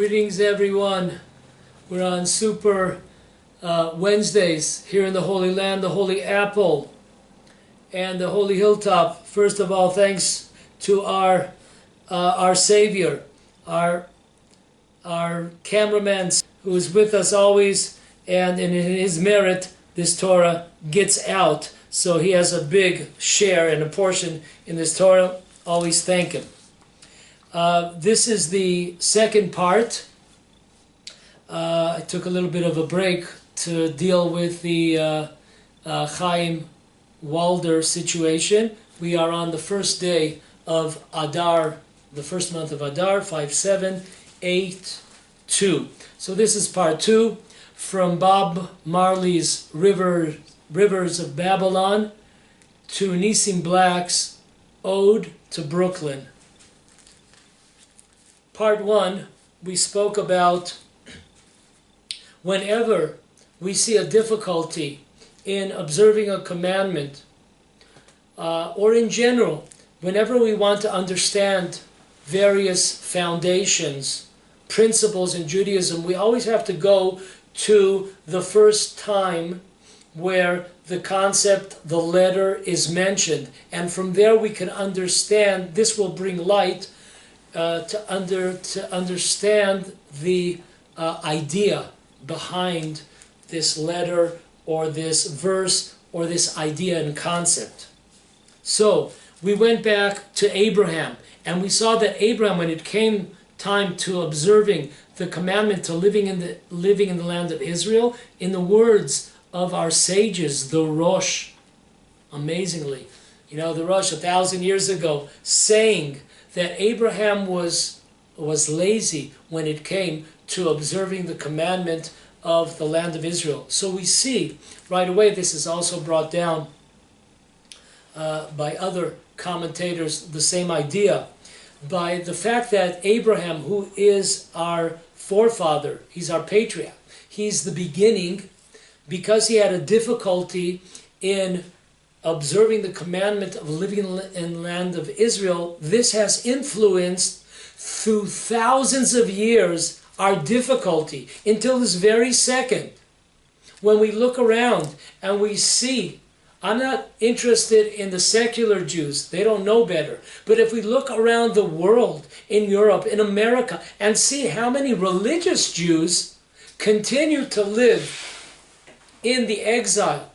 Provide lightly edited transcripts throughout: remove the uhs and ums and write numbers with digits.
Greetings everyone. We're on Super Wednesdays here in the Holy Land, the Holy Apple, and the Holy Hilltop. First of all, thanks to our Savior, our cameraman who is with us always, and in his merit, this Torah gets out. So he has a big share and a portion in this Torah. Always thank him. This is the second part. I took a little bit of a break to deal with the Chaim Walder situation. We are on the first day of Adar, the first month of Adar, 5782. So this is part 2 from Bob Marley's Rivers of Babylon to Nissim Black's Ode to Brooklyn. Part 1, we spoke about whenever we see a difficulty in observing a commandment, or in general, whenever we want to understand various foundations, principles in Judaism, we always have to go to the first time where the concept, the letter, is mentioned. And from there we can understand, this will bring light to understand the idea behind this letter or this verse or this idea and concept. So we went back to Abraham, and we saw that Abraham, when it came time to observing the commandment to living in the land of Israel, in the words of our sages, the Rosh, amazingly, the Rosh 1,000 years ago, saying that Abraham was lazy when it came to observing the commandment of the land of Israel. So we see right away, this is also brought down by other commentators, the same idea, by the fact that Abraham, who is our forefather, he's our patriarch, he's the beginning, because he had a difficulty in observing the commandment of living in the land of Israel, this has influenced through thousands of years our difficulty until this very second. When we look around and we see, I'm not interested in the secular Jews, they don't know better, but if we look around the world, in Europe, in America, and see how many religious Jews continue to live in the exile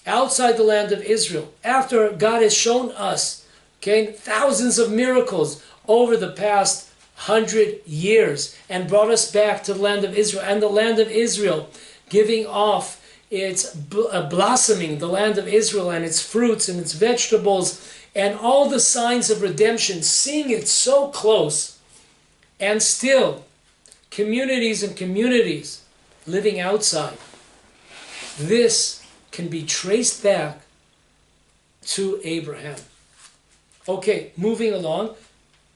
outside the land of Israel, after God has shown us, thousands of miracles over the past 100 years and brought us back to the land of Israel, and the land of Israel giving off its blossoming, the land of Israel and its fruits and its vegetables and all the signs of redemption, seeing it so close, and still communities and communities living outside. This can be traced back to Abraham. Okay, moving along,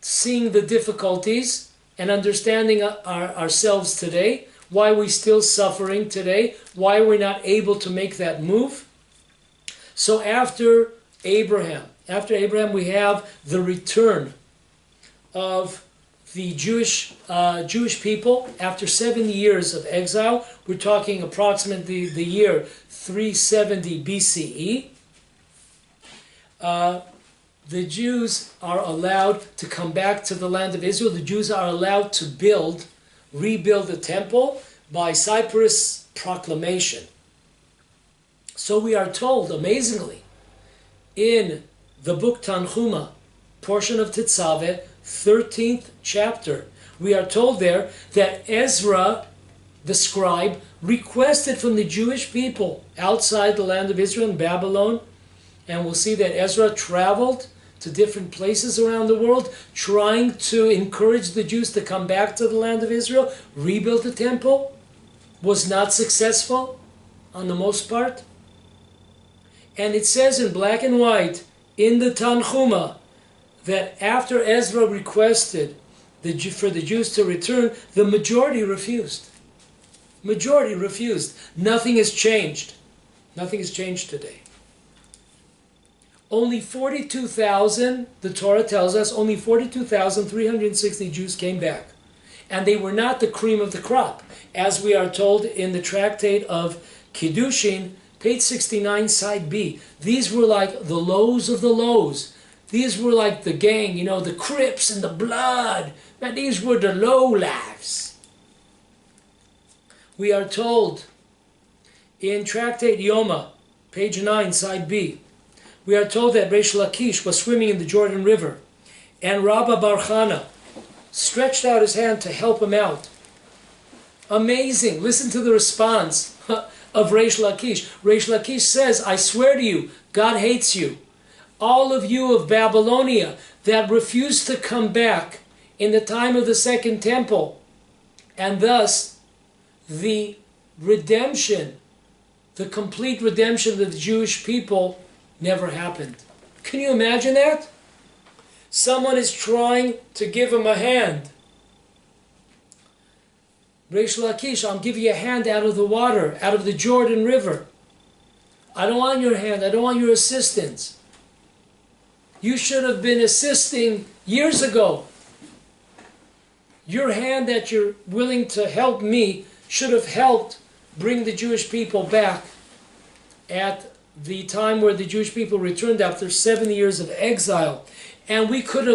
seeing the difficulties and understanding ourselves today, why we're still suffering today, why we're not able to make that move. So after Abraham we have the return of the Jewish people after 7 years of exile. We're talking approximately the year 370 BCE. The Jews are allowed to come back to the land of Israel. The Jews are allowed to rebuild the temple by Cyprus proclamation. So we are told, amazingly, in the book Tanhuma, portion of Tetzaveh, 13th chapter, we are told there that Ezra, the scribe, requested from the Jewish people outside the land of Israel in Babylon, and we'll see that Ezra traveled to different places around the world, trying to encourage the Jews to come back to the land of Israel, rebuild the temple, was not successful on the most part. And it says in black and white in the Tanhuma that after Ezra requested for the Jews to return, the majority refused. Majority refused. Nothing has changed. Nothing has changed today. Only 42,000, the Torah tells us, only 42,360 Jews came back. and they were not the cream of the crop. As we are told in the tractate of Kiddushin, page 69, side B, these were like the lows of the lows. These were like the gang, you know, the Crips and the Blood. And these were the low lives. We are told in Tractate Yoma, page 9, side B, we are told that Reish Lakish was swimming in the Jordan River, and Rabba Bar Chana stretched out his hand to help him out. Amazing. Listen to the response of Reish Lakish. Reish Lakish says, I swear to you, God hates you. All of you of Babylonia that refused to come back in the time of the Second Temple, and thus the redemption, the complete redemption of the Jewish people never happened. Can you imagine that? Someone is trying to give him a hand. Reish Lakish, I'll give you a hand out of the water, out of the Jordan River. I don't want your hand, I don't want your assistance. You should have been assisting years ago. Your hand that you're willing to help me should have helped bring the Jewish people back at the time where the Jewish people returned after 70 years of exile. And you could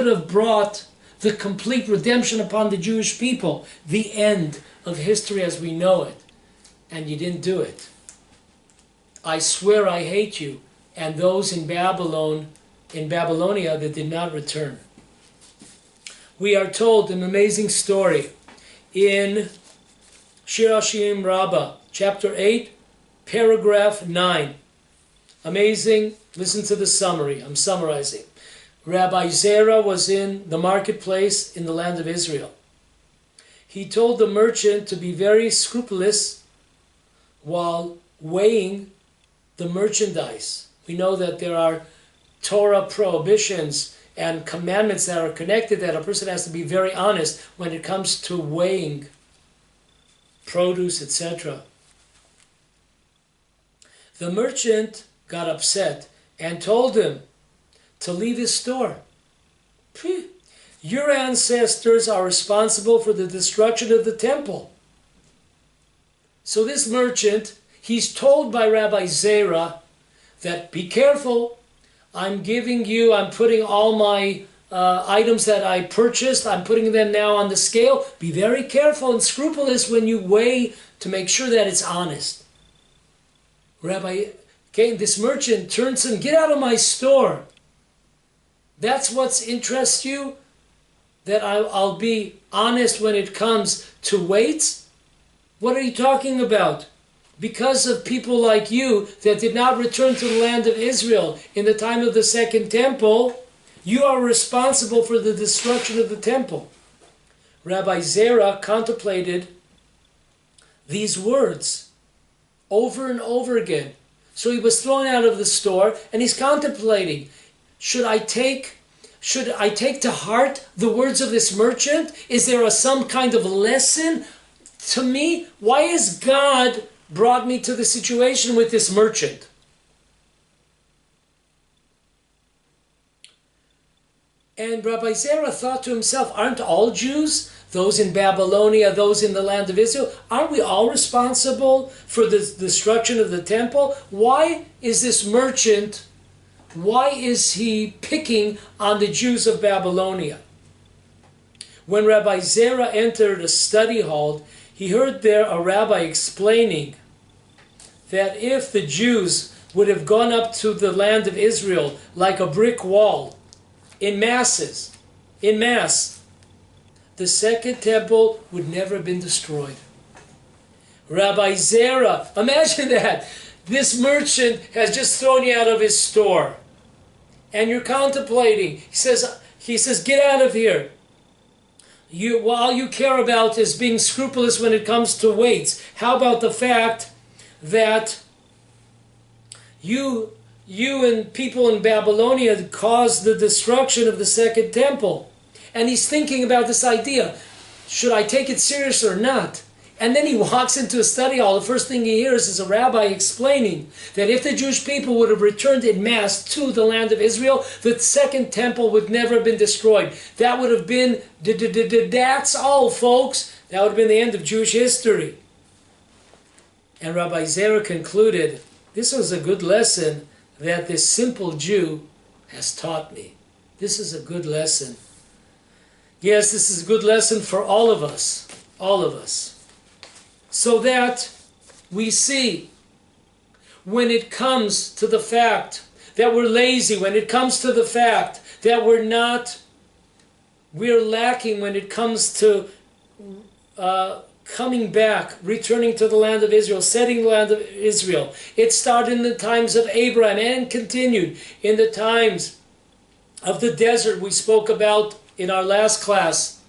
have brought the complete redemption upon the Jewish people, the end of history as we know it. And you didn't do it. I swear I hate you and those in Babylonia that did not return. We are told an amazing story in Shir Hashirim Rabbah, chapter 8, paragraph 9. Amazing. Listen to the summary. I'm summarizing. Rabbi Zerah was in the marketplace in the land of Israel. He told the merchant to be very scrupulous while weighing the merchandise. We know that there are Torah prohibitions and commandments that are connected, that a person has to be very honest when it comes to weighing produce, etc. The merchant got upset and told him to leave his store. Your ancestors are responsible for the destruction of the temple. So this merchant, he's told by Rabbi Zerah that be careful, I'm putting all my items that I purchased, I'm putting them now on the scale. Be very careful and scrupulous when you weigh to make sure that it's honest. This merchant turns to him, get out of my store. That's what interests you? That I'll be honest when it comes to weights? What are you talking about? Because of people like you that did not return to the land of Israel in the time of the Second Temple, you are responsible for the destruction of the temple. Rabbi Zerah contemplated these words over and over again. So he was thrown out of the store and he's contemplating, should I take to heart the words of this merchant? Is there some kind of lesson to me? Why has God brought me to the situation with this merchant? And Rabbi Zerah thought to himself, aren't all Jews, those in Babylonia, those in the land of Israel, aren't we all responsible for the destruction of the temple? Why is this merchant, why is he picking on the Jews of Babylonia? When Rabbi Zerah entered a study hall, he heard there a rabbi explaining that if the Jews would have gone up to the land of Israel like a brick wall, in mass, the Second Temple would never have been destroyed. Rabbi Zerah, imagine that. This merchant has just thrown you out of his store. And you're contemplating. He says, get out of here. All you care about is being scrupulous when it comes to weights. How about the fact that you and people in Babylonia caused the destruction of the Second Temple? And he's thinking about this idea. Should I take it serious or not? And then he walks into a study hall. The first thing he hears is a rabbi explaining that if the Jewish people would have returned in mass to the land of Israel, the second temple would never have been destroyed. That would have been, that's all, folks. That would have been the end of Jewish history. And Rabbi Zera concluded, this was a good lesson that this simple Jew has taught me. This is a good lesson. Yes, this is a good lesson for all of us. All of us. So that we see when it comes to the fact that we're lazy, when it comes to the fact that we're lacking when it comes to coming back, returning to the land of Israel, setting the land of Israel. It started in the times of Abraham and continued in the times of the desert we spoke about in our last class.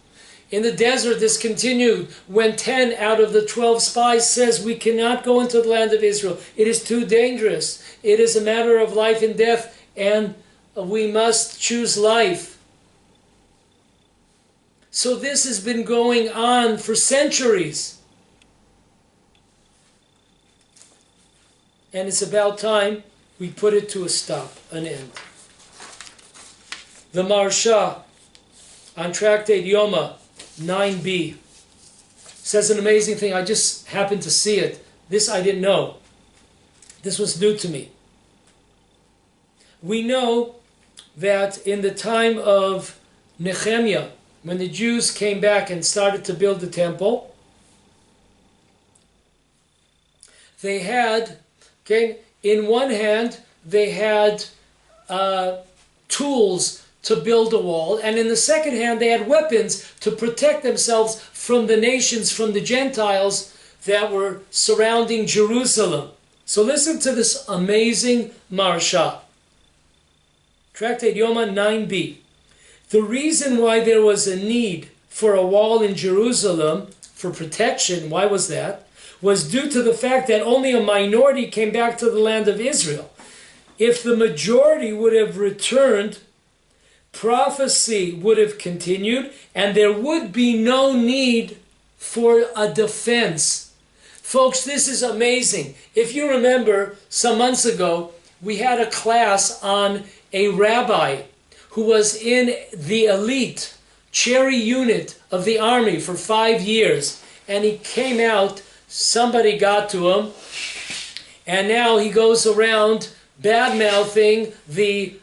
In the desert, this continued when 10 out of the 12 spies says we cannot go into the land of Israel. It is too dangerous. It is a matter of life and death, and we must choose life. So this has been going on for centuries. And it's about time we put it to a stop, an end. The Marsha on Tractate Yoma 9b says an amazing thing. I just happened to see it. This I didn't know. This was new to me. We know that in the time of Nehemiah, when the Jews came back and started to build the temple, they had, in one hand, they had tools to build a wall, and in the second hand, they had weapons to protect themselves from the nations, from the Gentiles that were surrounding Jerusalem. So listen to this amazing Marsha. Tractate Yoma 9b. The reason why there was a need for a wall in Jerusalem for protection, why was that? Was due to the fact that only a minority came back to the land of Israel. If the majority would have returned, prophecy would have continued, and there would be no need for a defense. Folks, this is amazing. If you remember, some months ago, we had a class on a rabbi who was in the elite cherry unit of the army for 5 years. And he came out, somebody got to him, and now he goes around bad-mouthing the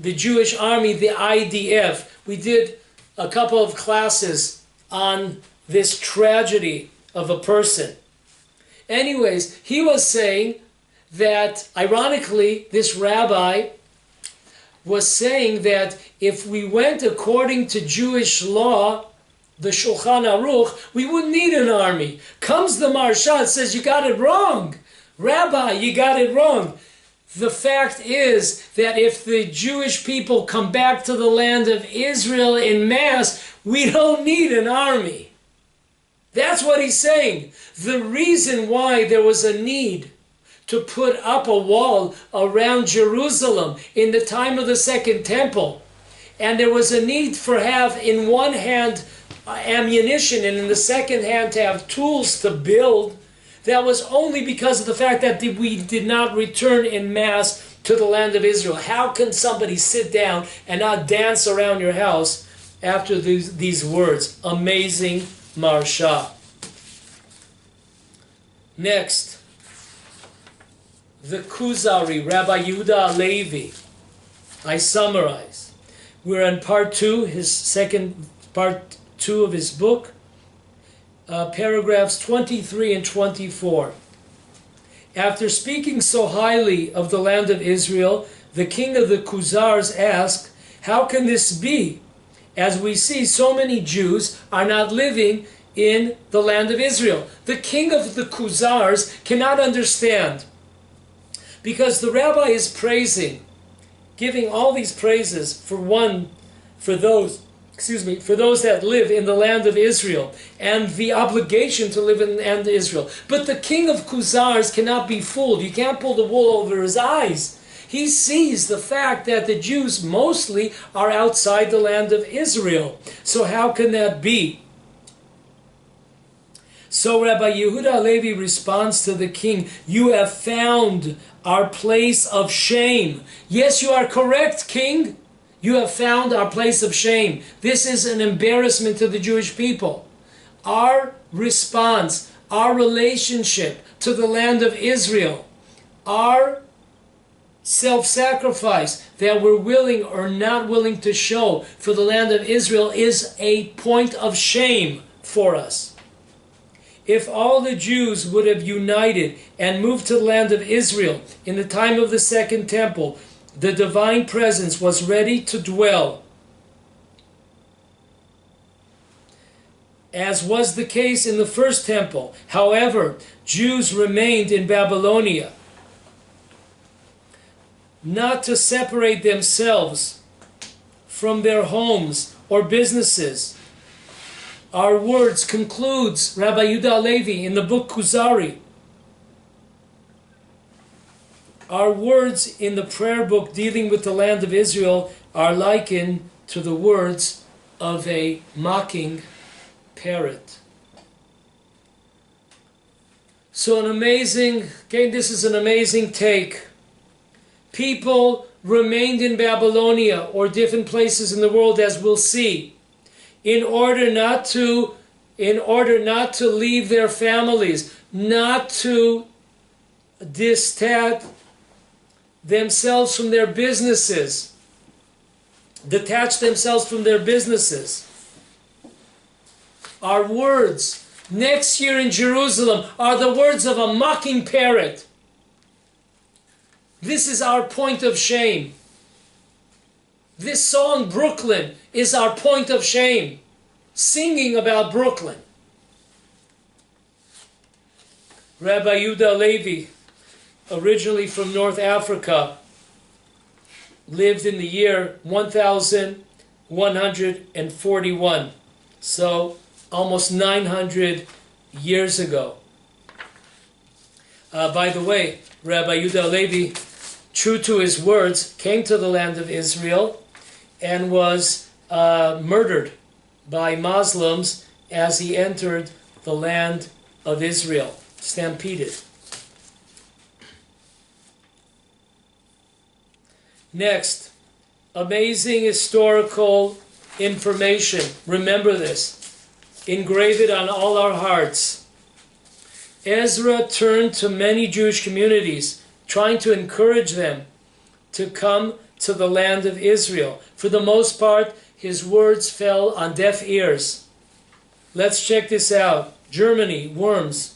Jewish army, the IDF. We did a couple of classes on this tragedy of a person. Anyways, he was saying that, ironically, this rabbi was saying that if we went according to Jewish law, the Shulchan Aruch, we wouldn't need an army. Comes the Marsha and says, you got it wrong. Rabbi, you got it wrong. The fact is that if the Jewish people come back to the land of Israel in mass, we don't need an army. That's what he's saying. The reason why there was a need to put up a wall around Jerusalem in the time of the Second Temple, and there was a need for have in one hand ammunition and in the second hand to have tools to build, that was only because of the fact that we did not return in mass to the land of Israel. How can somebody sit down and not dance around your house after these words? Amazing Marsha. Next, the Kuzari, Rabbi Yehudah Levi. I summarize. We're on part 2, part 2 of his book, paragraphs 23 and 24. After speaking so highly of the land of Israel, the king of the Khuzars asked, how can this be? As we see, so many Jews are not living in the land of Israel. The king of the Khuzars cannot understand, because the rabbi is praising, giving all these praises for those that live in the land of Israel, and the obligation to live in the land of Israel. But the king of Khuzars cannot be fooled. You can't pull the wool over his eyes. He sees the fact that the Jews mostly are outside the land of Israel. So how can that be? So Rabbi Yehudah Halevi responds to the king, "You have found our place of shame." Yes, you are correct, king. You have found our place of shame. This is an embarrassment to the Jewish people. Our response, our relationship to the land of Israel, our self-sacrifice that we're willing or not willing to show for the land of Israel is a point of shame for us. If all the Jews would have united and moved to the land of Israel in the time of the Second Temple, the divine presence was ready to dwell, as was the case in the First Temple. However, Jews remained in Babylonia, not to separate themselves from their homes or businesses. Our words concludes Rabbi Yehudah Halevi in the book Kuzari. Our words in the prayer book dealing with the land of Israel are likened to the words of a mocking parrot. So this is an amazing take. People remained in Babylonia or different places in the world, as we'll see, in order not to leave their families, not to detach themselves from their businesses. Our words next year in Jerusalem are the words of a mocking parrot. This is our point of shame. This song, Brooklyn, is our point of shame. Singing about Brooklyn. Rabbi Yehudah Halevi, originally from North Africa, lived in the year 1141. So, almost 900 years ago. By the way, Rabbi Yehudah Halevi, true to his words, came to the land of Israel and was murdered by Muslims as he entered the land of Israel, stampeded. Next, amazing historical information. Remember this. Engrave it on all our hearts. Ezra turned to many Jewish communities, trying to encourage them to come to the land of Israel. For the most part, his words fell on deaf ears. Let's check this out. Germany, worms.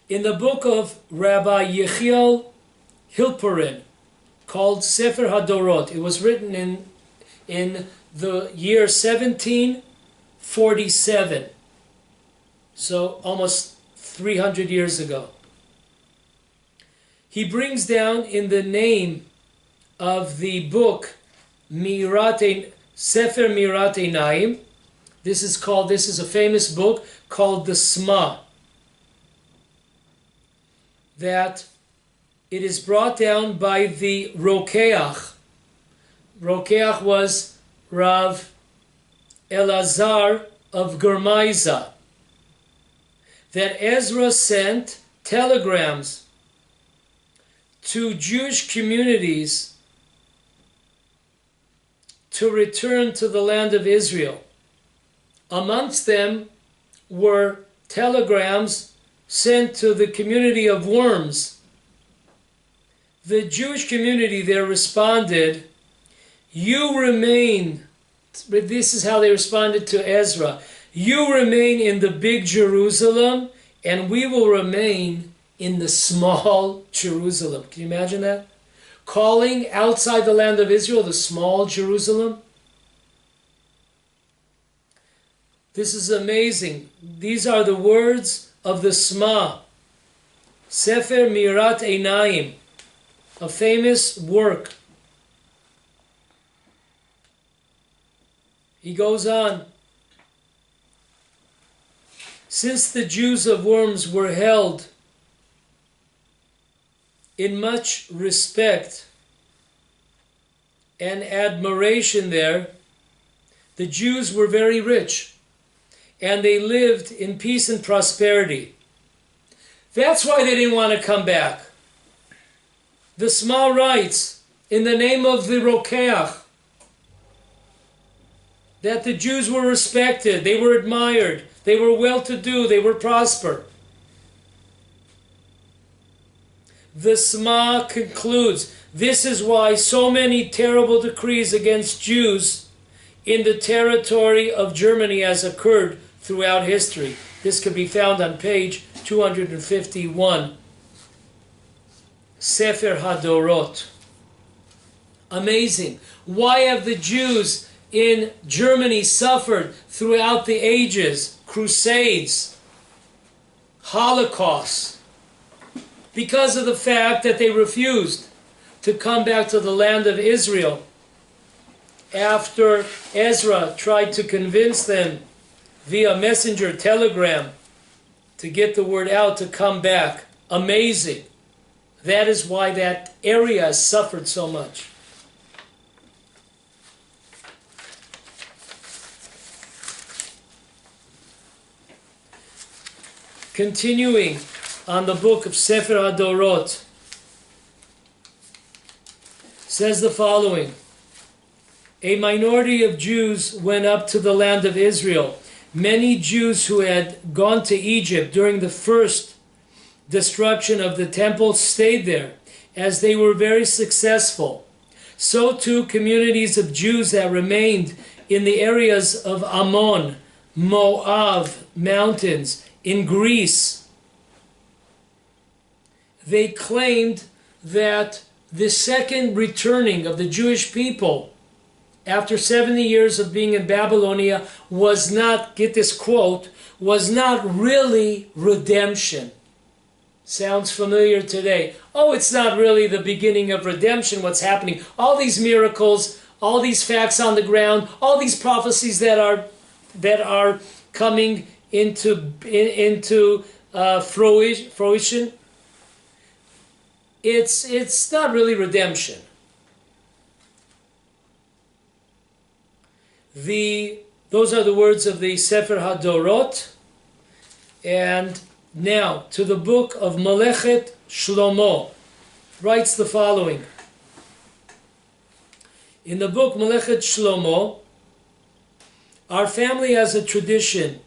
In the book of Rabbi Yechiel Hilperin, called Sefer HaDorot, it was written in the year 1747, so almost 300 years ago. He brings down in the name of the book Sefer Mirat Einayim. This is a famous book called the Sma, that it is brought down by the Rokeach. Rokeach was Rav Elazar of Germaiza, that Ezra sent telegrams to Jewish communities to return to the land of Israel. Amongst them were telegrams sent to the community of Worms. The Jewish community there responded, "You remain," this is how they responded to Ezra, "You remain in the big Jerusalem, and we will remain in the small Jerusalem." Can you imagine that? Calling outside the land of Israel the small Jerusalem. This is amazing. These are the words of the Sma, Sefer Mirat Einayim, a famous work. He goes on. Since the Jews of Worms were held in much respect and admiration there, the Jews were very rich, and they lived in peace and prosperity. That's why they didn't want to come back. The Small writes, in the name of the Rokeach, that the Jews were respected, they were admired, they were well-to-do, they were prosper. The Sma concludes, this is why so many terrible decrees against Jews in the territory of Germany has occurred throughout history. This can be found on page 251. Sefer HaDorot. Amazing. Why have the Jews in Germany suffered throughout the ages? Crusades, Holocausts. Because of the fact that they refused to come back to the land of Israel after Ezra tried to convince them via messenger telegram to get the word out to come back. Amazing. That is why that area has suffered so much. Continuing on the book of Sefer HaDorot, says the following. A minority of Jews went up to the land of Israel. Many Jews who had gone to Egypt during the first destruction of the temple stayed there, as they were very successful. So too communities of Jews that remained in the areas of Ammon, Moab mountains, in Greece. They claimed that the second returning of the Jewish people after 70 years of being in Babylonia was not, get this quote, was not really redemption. Sounds familiar today. Oh, it's not really the beginning of redemption, what's happening. All these miracles, all these facts on the ground, all these prophecies that are coming into fruition. It's not really redemption. Those are the words of the Sefer HaDorot. And now to the book of Melechet Shlomo, writes the following. In the book Melechet Shlomo, our family has a tradition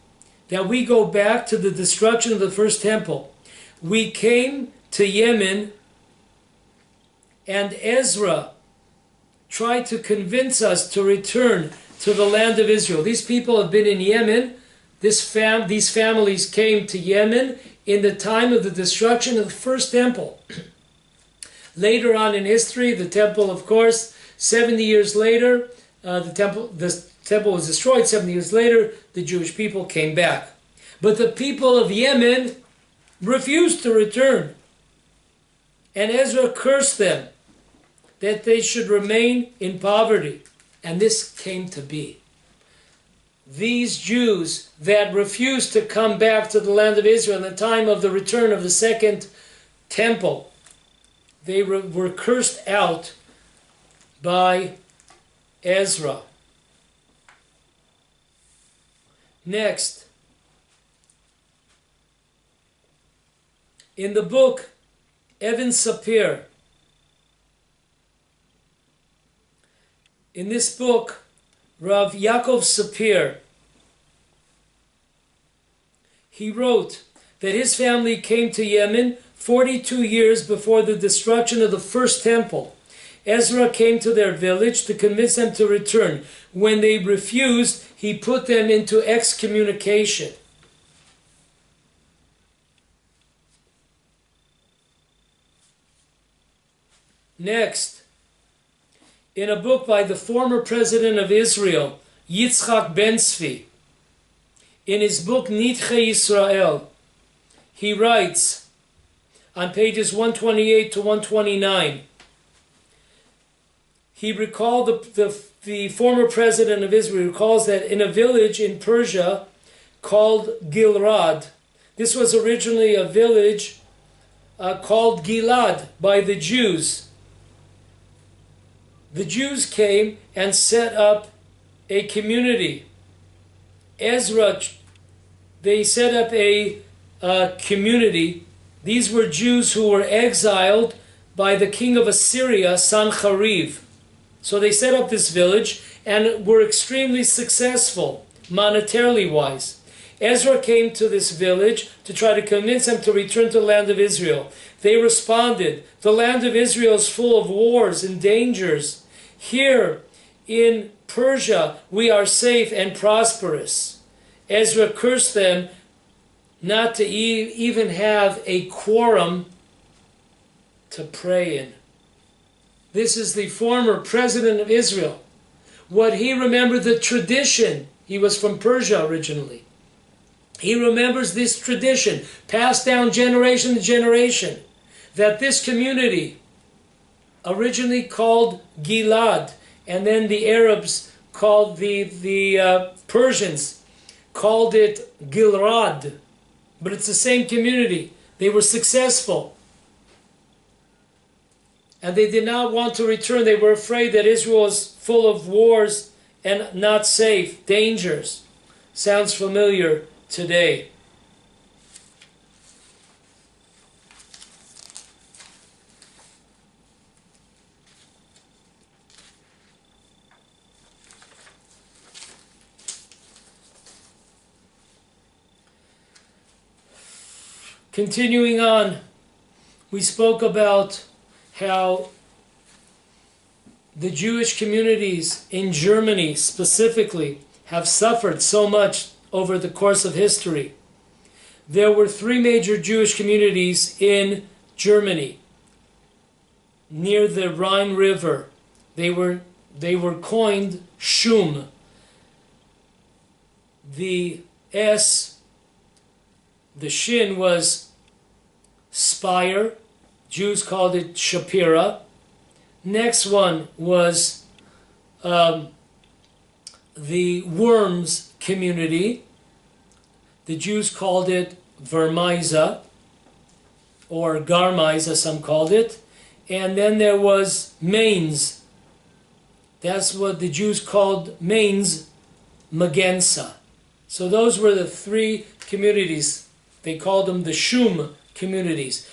that we go back to the destruction of the first temple. We came to Yemen, and Ezra tried to convince us to return to the land of Israel. These people have been in Yemen. These families came to Yemen in the time of the destruction of the first temple. Later on in history, the temple, of course, 70 years later, the temple was destroyed. 70 years later, the Jewish people came back. But the people of Yemen refused to return. And Ezra cursed them that they should remain in poverty. And this came to be. These Jews that refused to come back to the land of Israel in the time of the return of the second temple, they were cursed out by Ezra. Next, in the book Evan Sapir, in this book, Rav Yaakov Sapir, he wrote that his family came to Yemen 42 years before the destruction of the first temple. Ezra came to their village to convince them to return. When they refused, he put them into excommunication. Next, in a book by the former president of Israel, Yitzchak Ben-Zvi, in his book Nidche Yisrael, he writes on pages 128 to 129, he recalled, the former president of Israel recalls that in a village in Persia called Gilrad, this was originally a village called Gilad by the Jews. The Jews came and set up a community. Ezra, they set up a community. These were Jews who were exiled by the king of Assyria, Sancheriv. So they set up this village and were extremely successful, monetarily wise. Ezra came to this village to try to convince them to return to the land of Israel. They responded, "The land of Israel is full of wars and dangers. Here in Persia we are safe and prosperous." Ezra cursed them not to even have a quorum to pray in. This is the former president of Israel. What he remembered, the tradition, he was from Persia originally. He remembers this tradition, passed down generation to generation, that this community, originally called Gilad, and then the Arabs called the Persians called it Gilrad, but it's the same community. They were successful. And they did not want to return. They were afraid that Israel was full of wars and not safe, dangers. Sounds familiar today. Continuing on, we spoke about how the Jewish communities in Germany specifically have suffered so much over the course of history. There were 3 major Jewish communities in Germany near the Rhine River. They were coined Shum. The Shin was spire. Jews called it Shapira. Next one was the Worms community. The Jews called it Vermiza, or Garmiza, some called it. And then there was Mainz. That's what the Jews called Mainz, Magensa. So those were the 3 communities. They called them the Shum communities.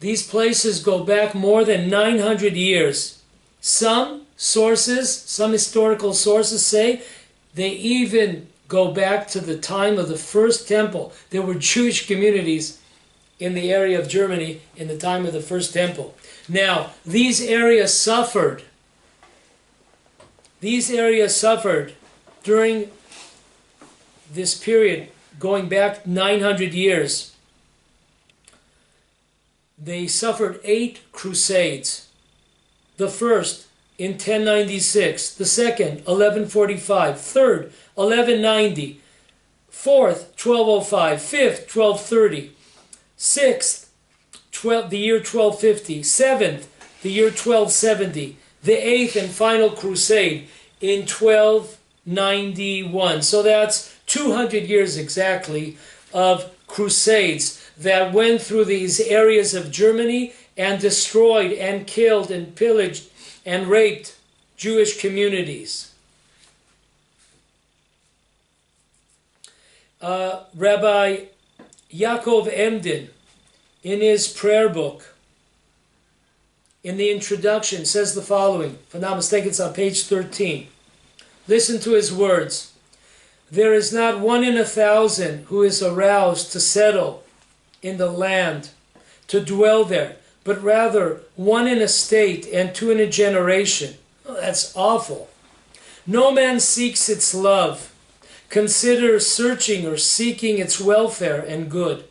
These places go back more than 900 years. Some historical sources say they even go back to the time of the first temple. There were Jewish communities in the area of Germany in the time of the first temple. Now, these areas suffered. These areas suffered during this period, going back 900 years. They suffered 8 crusades. The first in 1096, the second 1145, third 1190, fourth 1205, fifth 1230, sixth the year 1250, seventh the year 1270, the 8th and final crusade in 1291. So that's 200 years exactly of crusades that went through these areas of Germany and destroyed and killed and pillaged and raped Jewish communities. Rabbi Yaakov Emden, in his prayer book, in the introduction, says the following. If I'm not mistaken, it's on page 13. Listen to his words. "There is not 1 in 1,000 who is aroused to settle in the land, to dwell there, but rather 1 in a state and 2 in a generation." Oh, that's awful. "No man seeks its love, considers searching or seeking its welfare and good,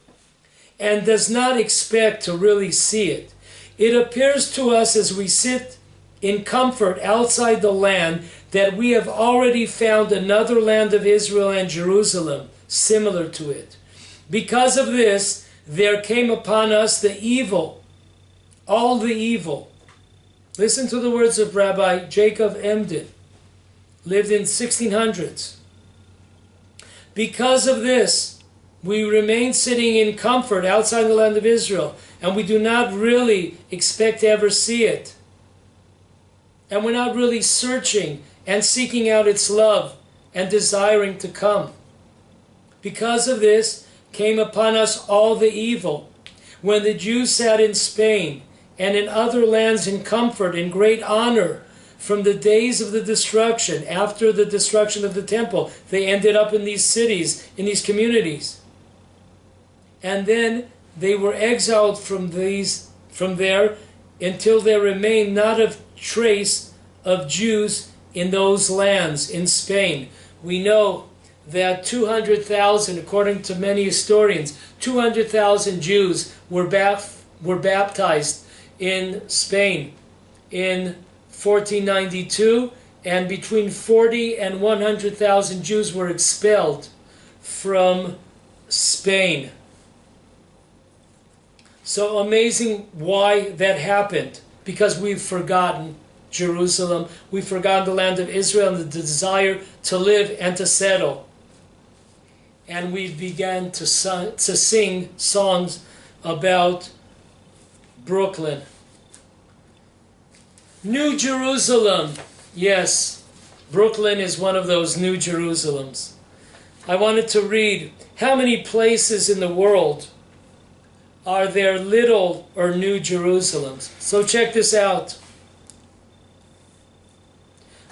and does not expect to really see it. It appears to us as we sit in comfort outside the land that we have already found another land of Israel and Jerusalem similar to it. Because of this, there came upon us the evil, all the evil." Listen to the words of Rabbi Jacob Emden, lived in 1600s. "Because of this, we remain sitting in comfort outside the land of Israel, and we do not really expect to ever see it. And we're not really searching and seeking out its love and desiring to come. Because of this came upon us all the evil, when the Jews sat in Spain and in other lands in comfort, in great honor, from the days of the destruction, after the destruction of the temple. They ended up in these cities, in these communities. And then they were exiled from there until there remained not a trace of Jews in those lands, in Spain. We know that 200,000, according to many historians, 200,000 Jews were baptized in Spain in 1492, and between 40 and 100,000 Jews were expelled from Spain. So amazing why that happened. Because we've forgotten Jerusalem, we've forgotten the land of Israel and the desire to live and to settle. And we began to sing songs about Brooklyn. New Jerusalem. Yes, Brooklyn is one of those New Jerusalems. I wanted to read, how many places in the world are there little or New Jerusalems? So check this out.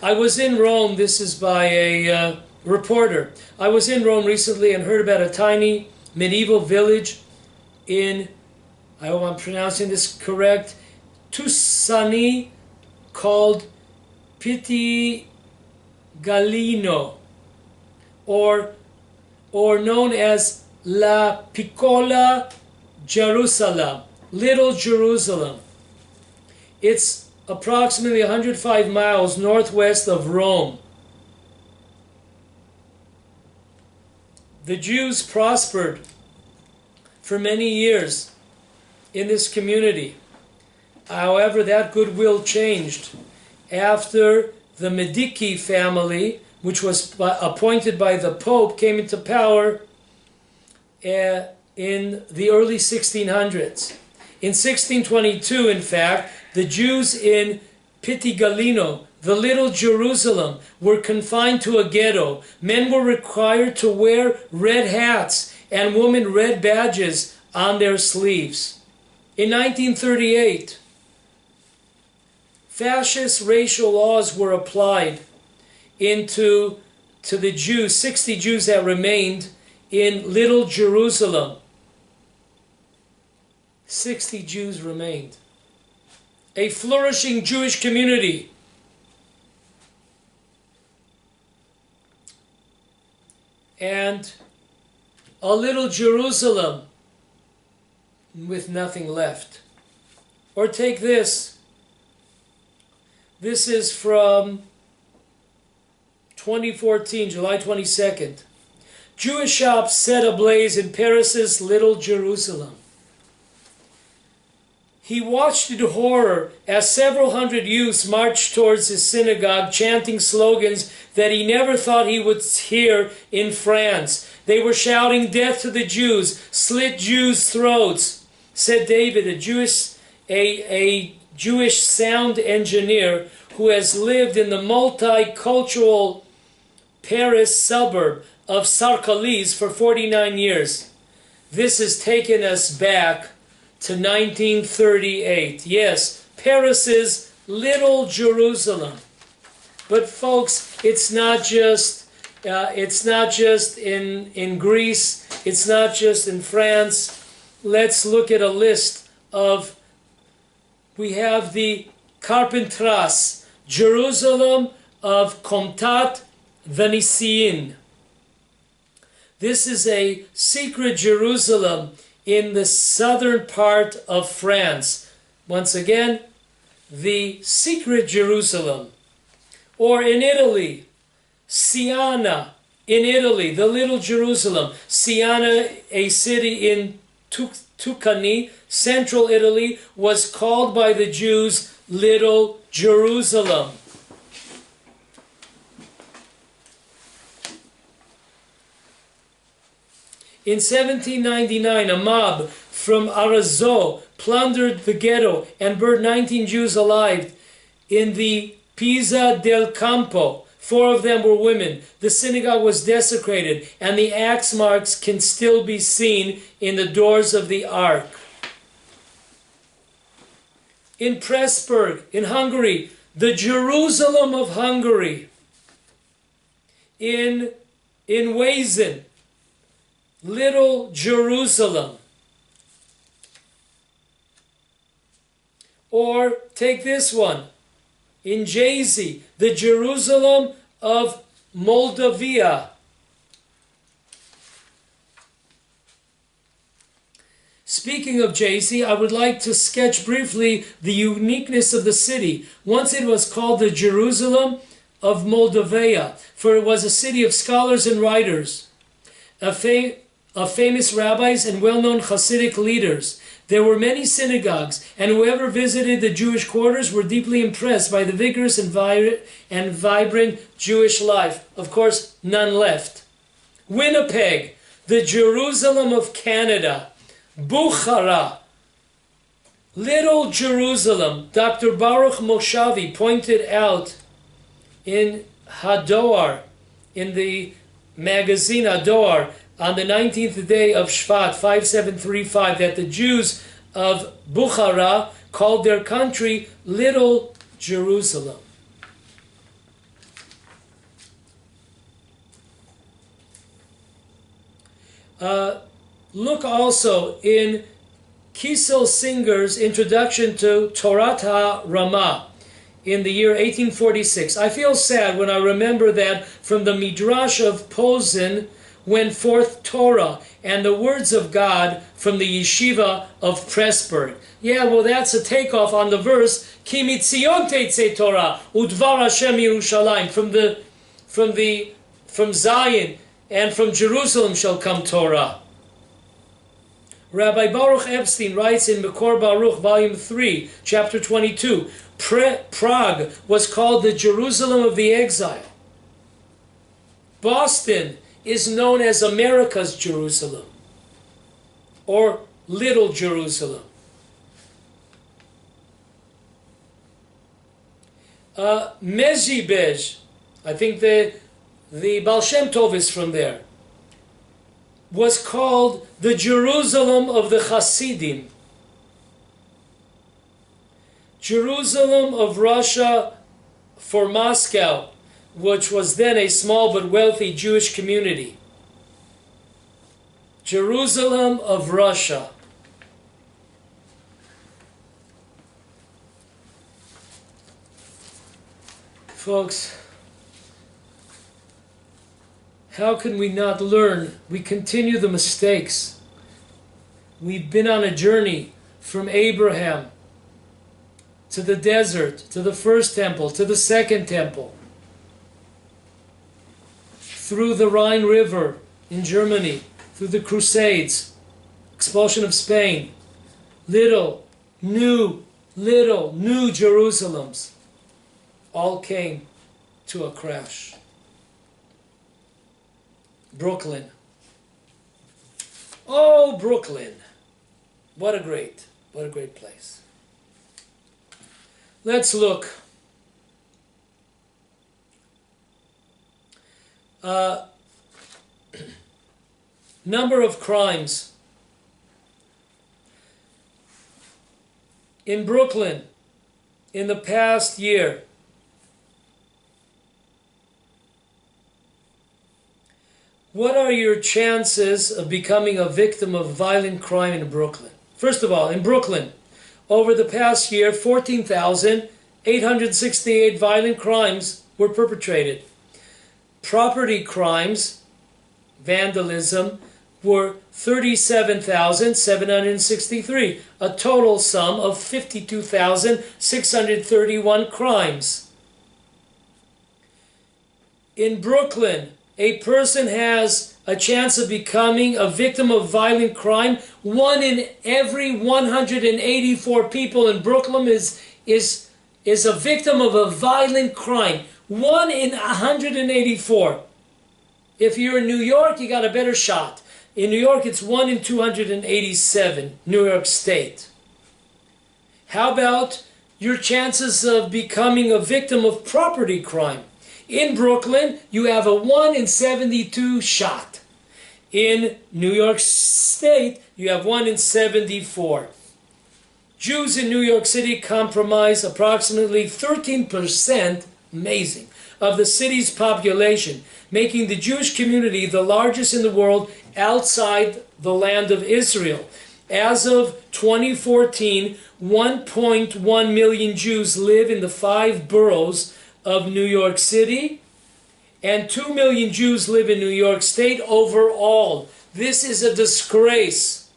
I was in Rome, this is by a reporter. I was in Rome recently and heard about a tiny medieval village in, I hope I'm pronouncing this correct, Tuscany, called Pitti Gallino, or known as La Piccola Jerusalem, Little Jerusalem. It's approximately 105 miles northwest of Rome. The Jews prospered for many years in this community. However, that goodwill changed after the Medici family, which was appointed by the Pope, came into power in the early 1600s. In 1622, in fact, the Jews in Pitti Gallino, the Little Jerusalem, were confined to a ghetto. Men were required to wear red hats and women red badges on their sleeves. In 1938, fascist racial laws were applied to the Jews, 60 Jews that remained in Little Jerusalem. 60 Jews remained. A flourishing Jewish community. And a Little Jerusalem with nothing left. Or take this. This is from 2014, July 22nd. Jewish shops set ablaze in Paris's Little Jerusalem. He watched in horror as several hundred youths marched towards his synagogue, chanting slogans that he never thought he would hear in France. They were shouting, "Death to the Jews! Slit Jews' throats!" Said David, a Jewish sound engineer who has lived in the multicultural Paris suburb of Sarcalise for 49 years. This has taken us back to 1938. Yes, Paris's Little Jerusalem. But folks, it's not just in Greece. It's not just in France. Let's look at a list of. We have the Carpentras, Jerusalem of Comtat the Nissim. This is a secret Jerusalem in the southern part of France. Once again, the secret Jerusalem. Or in Italy, Siena in Italy, the Little Jerusalem. Siena, a city in Tuscany, central Italy, was called by the Jews Little Jerusalem. In 1799, a mob from Arezzo plundered the ghetto and burned 19 Jews alive in the Piazza del Campo, 4 of them were women. The synagogue was desecrated, and the axe marks can still be seen in the doors of the ark. In Pressburg, in Hungary, the Jerusalem of Hungary. In Wazen, Little Jerusalem. Or take this one, in Jerzy, the Jerusalem of Moldavia. Speaking of Jerzy, I would like to sketch briefly the uniqueness of the city. Once it was called the Jerusalem of Moldavia, for it was a city of scholars and writers, of famous rabbis and well-known Hasidic leaders. There were many synagogues, and whoever visited the Jewish quarters were deeply impressed by the vigorous and vibrant Jewish life. Of course, none left. Winnipeg, the Jerusalem of Canada. Bukhara, Little Jerusalem. Dr. Baruch Moshavi pointed out in Hadoar, in the magazine Hadoar, on the 19th day of Shvat, 5735, that the Jews of Bukhara called their country Little Jerusalem. Look also in Kissel Singer's introduction to Torat HaRamah in the year 1846. I feel sad when I remember that from the Midrash of Posen went forth Torah and the words of God from the yeshiva of Pressburg. Yeah, well, that's a takeoff on the verse, Ki mitzion teitze Torah, udvar Hashem Yerushalayim. From Zion and from Jerusalem shall come Torah. Rabbi Baruch Epstein writes in Mekor Baruch, volume 3, chapter 22, Prague was called the Jerusalem of the exile. Boston is known as America's Jerusalem, or Little Jerusalem. Mezhibej, I think the Baal Shem Tov is from there, was called the Jerusalem of the Hasidim. Jerusalem of Russia for Moscow, which was then a small but wealthy Jewish community. Jerusalem of Russia. Folks, how can we not learn? We continue the mistakes. We've been on a journey from Abraham to the desert, to the first temple, to the second temple, through the Rhine River in Germany, through the Crusades, expulsion of Spain, little, new Jerusalems, all came to a crash. Brooklyn. Oh, Brooklyn. What a great place. Let's look. Number of crimes. In Brooklyn, in the past year, what are your chances of becoming a victim of violent crime in Brooklyn? First of all, in Brooklyn, over the past year, 14,868 violent crimes were perpetrated. Property crimes, vandalism, were 37,763, a total sum of 52,631 crimes. In Brooklyn, a person has a chance of becoming a victim of violent crime. 1 in every 184 people in Brooklyn is a victim of a violent crime. 1 in 184. If you're in New York, you got a better shot. In New York, it's 1 in 287, New York State. How about your chances of becoming a victim of property crime? In Brooklyn, you have a 1 in 72 shot. In New York State, you have 1 in 74. Jews in New York City comprise approximately 13%, amazing, of the city's population, making the Jewish community the largest in the world outside the land of Israel. As of 2014, 1.1 million Jews live in the 5 boroughs of New York City, and 2 million Jews live in New York State overall. This is a disgrace.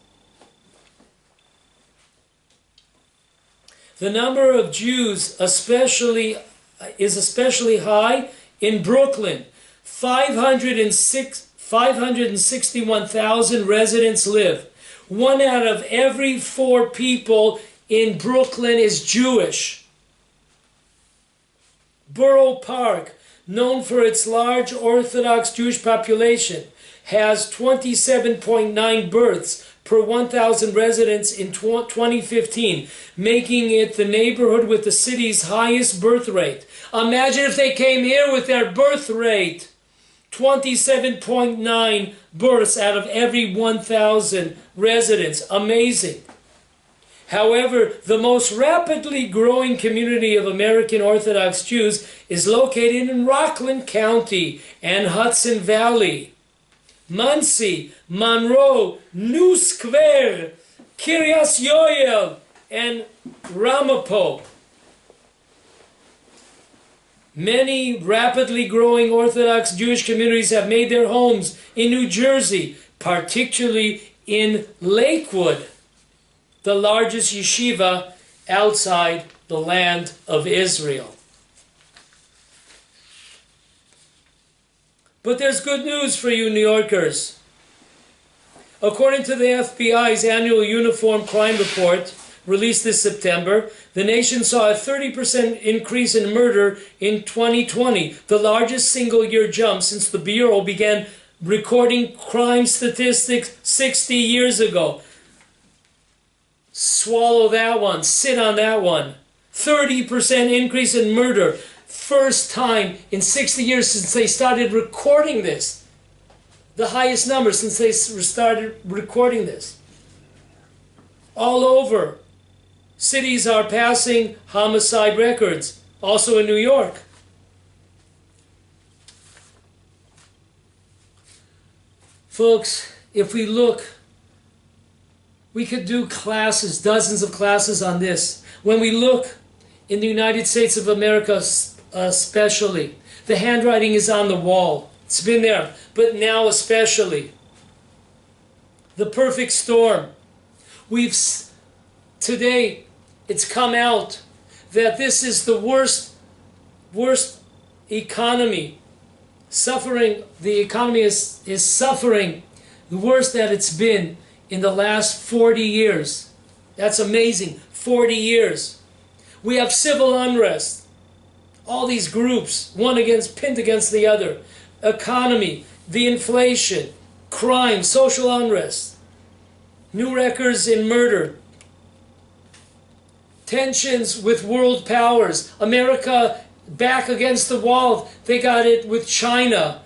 The number of Jews is especially high in Brooklyn. 561,000 residents live. 1 out of every 4 people in Brooklyn is Jewish. Borough Park, known for its large Orthodox Jewish population, has 27.9 births per 1,000 residents in 2015, making it the neighborhood with the city's highest birth rate. Imagine if they came here with their birth rate. 27.9 births out of every 1,000 residents. Amazing. However, the most rapidly growing community of American Orthodox Jews is located in Rockland County and Hudson Valley. Monsey, Monroe, New Square, Kiryas Yoel, and Ramapo. Many rapidly growing Orthodox Jewish communities have made their homes in New Jersey, particularly in Lakewood, the largest yeshiva outside the land of Israel. But there's good news for you New Yorkers. According to the FBI's annual Uniform Crime Report, released this September, the nation saw a 30% increase in murder in 2020, the largest single-year jump since the Bureau began recording crime statistics 60 years ago. Swallow that one. Sit on that one. 30% increase in murder. First time in 60 years since they started recording this. The highest number since they started recording this. All over. Cities are passing homicide records. Also in New York. Folks, if we look, we could do classes, dozens of classes on this. When we look in the United States of America especially, the handwriting is on the wall. It's been there, but now especially. The perfect storm. Today, it's come out that this is the worst economy. The economy is suffering the worst that it's been in the last 40 years. That's amazing. 40 years. We have civil unrest. All these groups, pinned against the other. Economy, the inflation, crime, social unrest. New records in murder. Tensions with world powers. America back against the wall. They got it with China.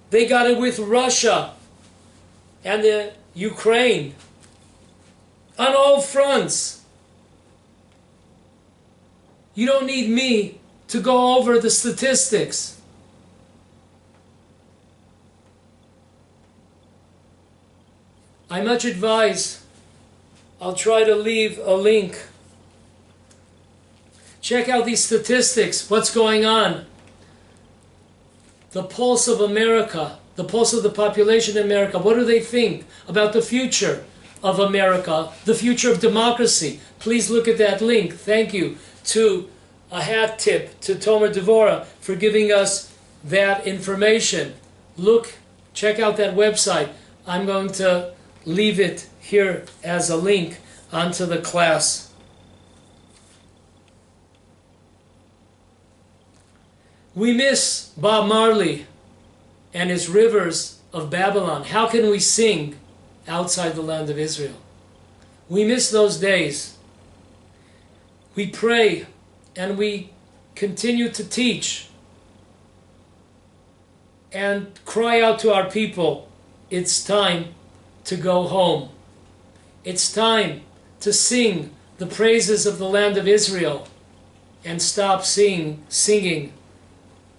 They got it with Russia. And the Ukraine. On all fronts. You don't need me to go over the statistics. I much advise, I'll try to leave a link. Check out these statistics, what's going on. The pulse of America, the pulse of the population in America. What do they think about the future of America, the future of democracy? Please look at that link. Thank you to a hat tip to Tomer Devora for giving us that information. Check out that website. I'm going to leave it here as a link onto the class. We miss Bob Marley and his rivers of Babylon. How can we sing outside the land of Israel? We miss those days. We pray and we continue to teach and cry out to our people, it's time to go home. It's time to sing the praises of the land of Israel and stop singing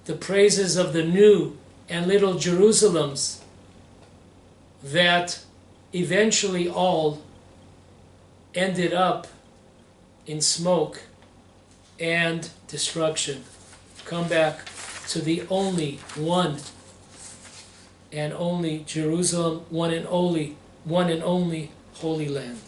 the praises of the new and little Jerusalems that eventually all ended up in smoke and destruction. Come back to the only one and only Jerusalem, one and only Holy Land.